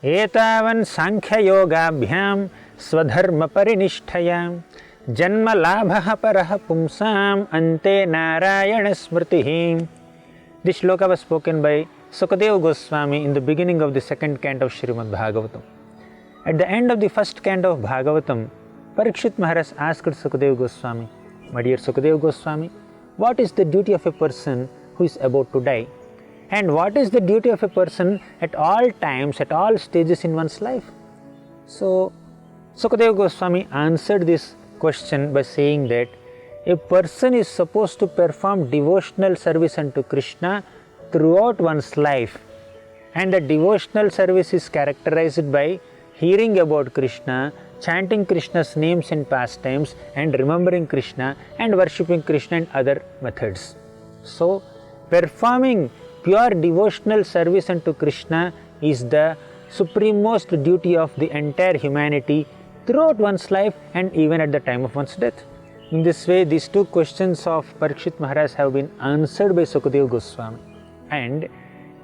एतावन् सांख्ययोगाभ्यां स्वधर्मपरिनिष्ठया जन्मलाभः परः पुंसाम् अन्ते नारायणस्मृतिः. This shloka was spoken by Sukadeva Goswami in the beginning of the second canto of Srimad Bhagavatam. At the end of the first canto of Bhagavatam, Parikshit Maharaj asked Sukadeva Goswami, "My dear Sukadeva Goswami, what is the duty of a person who is about to die? And what is the duty of a person at all times, at all stages in one's life?" So, Sukadeva Goswami answered this question by saying that a person is supposed to perform devotional service unto Krishna throughout one's life, and the devotional service is characterized by hearing about Krishna, chanting Krishna's names and pastimes, and remembering Krishna and worshipping Krishna and other methods. So, performing pure devotional service unto Krishna is the supremost duty of the entire humanity throughout one's life and even at the time of one's death. In this way, these two questions of Parikshit Maharaj have been answered by Sukadeva Goswami. And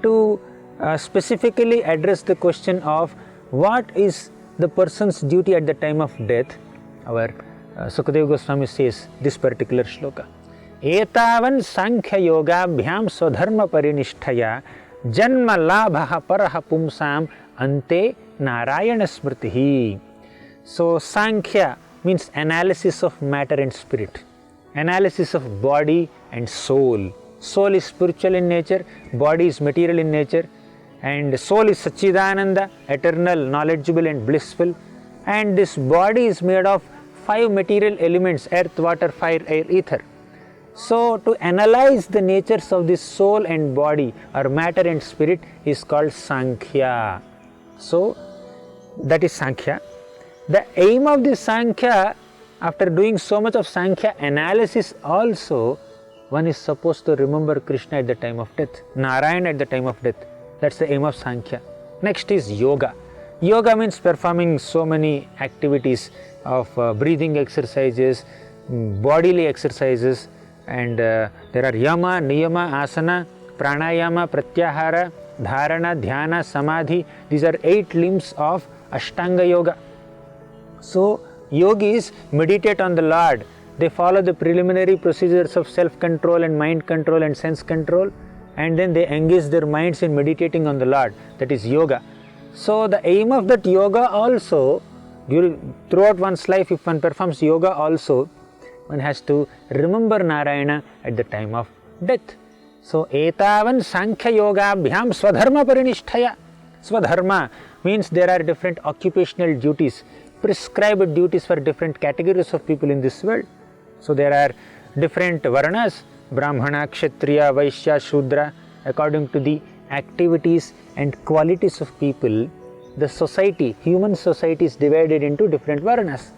to specifically address the question of what is the person's duty at the time of death, our Sukadeva Goswami says this particular shloka. एतावन् सांख्ययोगाभ्यां स्वधर्मपरिनिष्ठया जन्मलाभः परः पुंसाम् अन्ते नारायणस्मृतिः. So, Sankhya means analysis of matter and spirit, analysis of body and soul. Soul is spiritual in nature, body is material in nature, and soul is Satchidananda, eternal, knowledgeable and blissful, and this body is made of 5 material elements: earth, water, fire, air, ether. So, to analyze the natures of this soul and body or matter and spirit is called Sankhya. So, that is Sankhya. The aim of this Sankhya, after doing so much of Sankhya analysis also, one is supposed to remember Krishna at the time of death, Narayana at the time of death. That's the aim of Sankhya. Next is Yoga. Yoga means performing so many activities of breathing exercises, bodily exercises, and there are Yama, Niyama, Asana, Pranayama, Pratyahara, Dharana, Dhyana, Samadhi. These are 8 limbs of Ashtanga Yoga. So, yogis meditate on the Lord. They follow the preliminary procedures of self-control and mind control and sense control, and then they engage their minds in meditating on the Lord. That is yoga. So, the aim of that yoga also, throughout one's life, if one performs yoga also, one has to remember Narayana at the time of death. So, etavan sankhya yoga bhyam swadharma parinishtaya. Swadharma means there are different occupational duties, prescribed duties for different categories of people in this world. So, there are different varnas, Brahmana, Kshatriya, Vaishya, Shudra. According to the activities and qualities of people, the society, human society is divided into different varnas.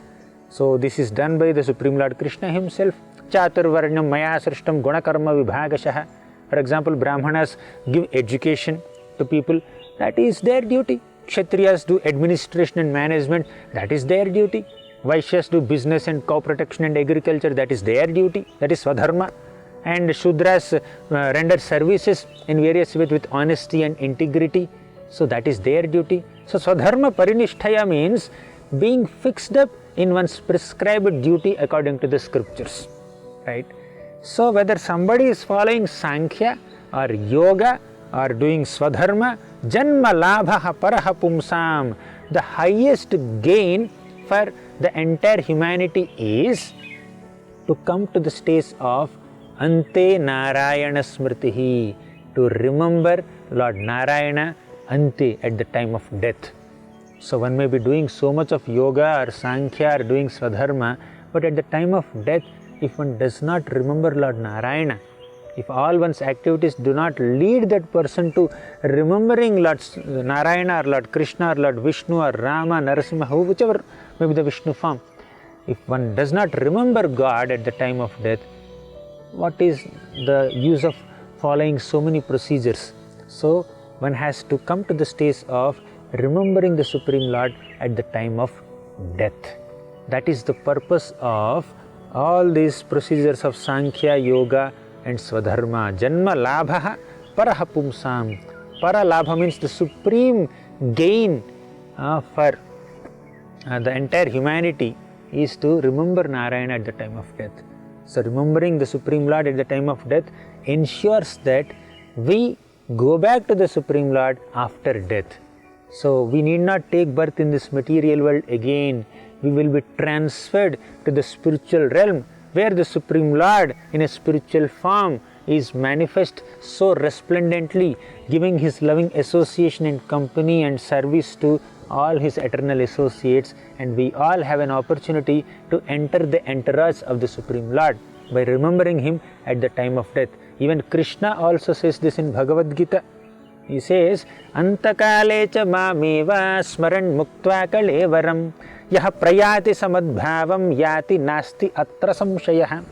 So, this is done by the Supreme Lord Krishna himself. Chaturvarnam maya srishtam gunakarma vibhagashah. For example, Brahmanas give education to people. That is their duty. Kshatriyas do administration and management. That is their duty. Vaishyas do business and cow protection and agriculture. That is their duty. That is Swadharma. And Shudras render services in various ways with honesty and integrity. So, that is their duty. So, Swadharma Parinishtaya means being fixed up in one's prescribed duty according to the scriptures. Right? So, whether somebody is following Sankhya or Yoga or doing Swadharma, Janma Labha Paraha Pumsam, the highest gain for the entire humanity is to come to the stage of Ante Narayana Smritihi, to remember Lord Narayana Ante at the time of death. So, one may be doing so much of yoga or Sankhya or doing Swadharma, but at the time of death, if one does not remember Lord Narayana, if all one's activities do not lead that person to remembering Lord Narayana or Lord Krishna or Lord Vishnu or Rama, Narasimha, whichever may be the Vishnu form, if one does not remember God at the time of death, what is the use of following so many procedures? So, one has to come to the stage of remembering the Supreme Lord at the time of death. That is the purpose of all these procedures of Sankhya, Yoga and Swadharma. Janma Labha Paraha Pumsam. Para Labha means the supreme gain for the entire humanity is to remember Narayana at the time of death. So remembering the Supreme Lord at the time of death ensures that we go back to the Supreme Lord after death. So we need not take birth in this material world again. We will be transferred to the spiritual realm where the Supreme Lord in a spiritual form is manifest so resplendently, giving his loving association and company and service to all his eternal associates, and we all have an opportunity to enter the entourage of the Supreme Lord by remembering him at the time of death. Even Krishna also says this in Bhagavad Gita. He says, Antakale cha mameva smaran muktva kalevaram yaha prayati samadbhavam yati nasti atra samshayah.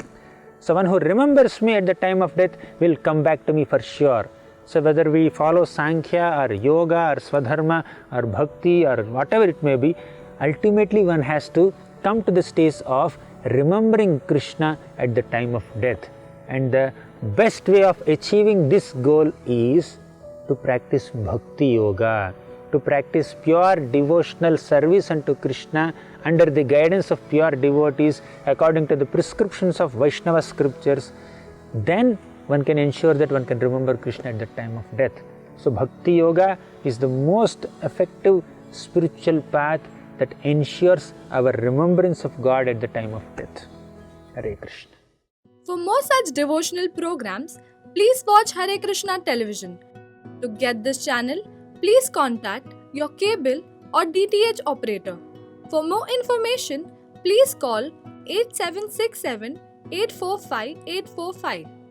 Someone who remembers me at the time of death will come back to me for sure. So whether we follow Sankhya or Yoga or Swadharma or Bhakti or whatever it may be, ultimately one has to come to the stage of remembering Krishna at the time of death. And the best way of achieving this goal is to practice Bhakti Yoga, to practice pure devotional service unto Krishna under the guidance of pure devotees according to the prescriptions of Vaishnava scriptures. Then one can ensure that one can remember Krishna at the time of death. So Bhakti Yoga is the most effective spiritual path that ensures our remembrance of God at the time of death. Hare Krishna. For more such devotional programs, please watch Hare Krishna television. To get this channel, please contact your cable or DTH operator. For more information, please call 8767 845 845.